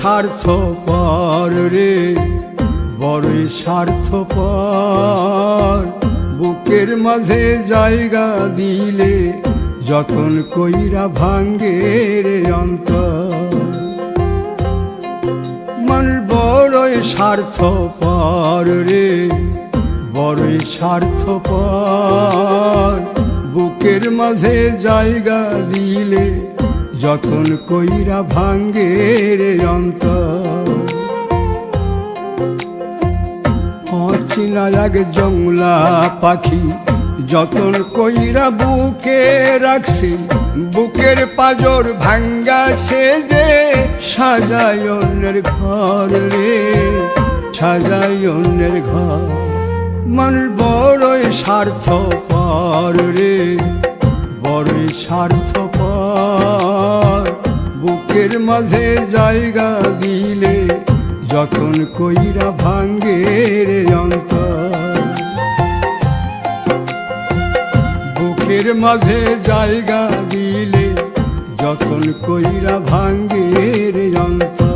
স্বার্থপর রে, বড়ই স্বার্থপর। বুকের মাঝে জায়গা দিলে যতন কইরা ভাঙ্গে রে অন্তর। মানুষ বড়ই স্বার্থপর রে, বড়ই স্বার্থপর। বুকের মাঝে জায়গা দিলে যতন কইরা ভাঙ্গে রে অন্তর। অচিনা এক জংলা পাখি যতন কইরা বুকে রাখছি, বুকের পাজর ভাঙ্গা সে যে সাজায় অন্যের ঘর রে, সাজায় অন্যের ঘর। মানুষ বড়ই স্বার্থপর রে, বড়ই স্বার্থপর। বুকের মাঝে জায়গা দিলে যতন কইরা ভাঙ্গে রে অন্তর। বুকের মাঝে জায়গা দিলে যতন কইরা ভাঙ্গে রে অন্তর।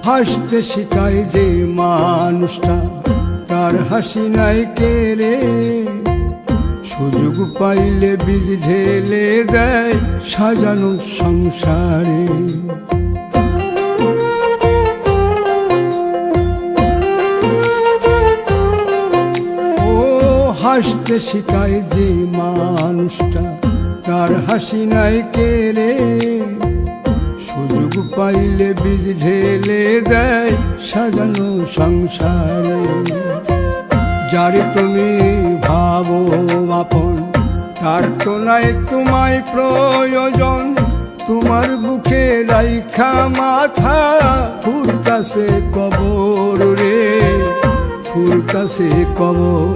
হাসতে শিখায় যে মানুষটা, তার হাসি নাই কেড়ে। সুযোগ পাইলে বীজ ঢেলে দেয় সাজানো সংসারে। ও হাসতে শিখায় যে মানুষটা, তার হাসি নাই কেড়ে। সুযোগ পাইলে বীজ ঢেলে দেয় সাজানো সংসারে। যারে তুমি ভাবো আপন, তার তো নাই তোমায় প্রয়োজন। তোমার বুকে রাইখা মাথা ফুরতাছে কবর রে, ফুরতাছে কবর।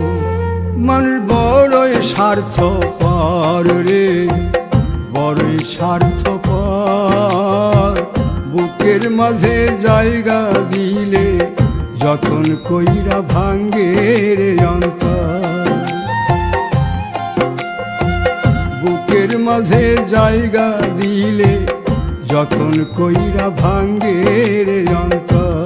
মানুষ বড়ই স্বার্থপর রে, বড়ই স্বার্থপর। বুকের মাঝে জায়গা দিলে যতন কইরা ভাঙ্গে রে অন্তর। বুকের মাঝে জায়গা দিলে যতন কইরা ভাঙ্গে রে অন্তর।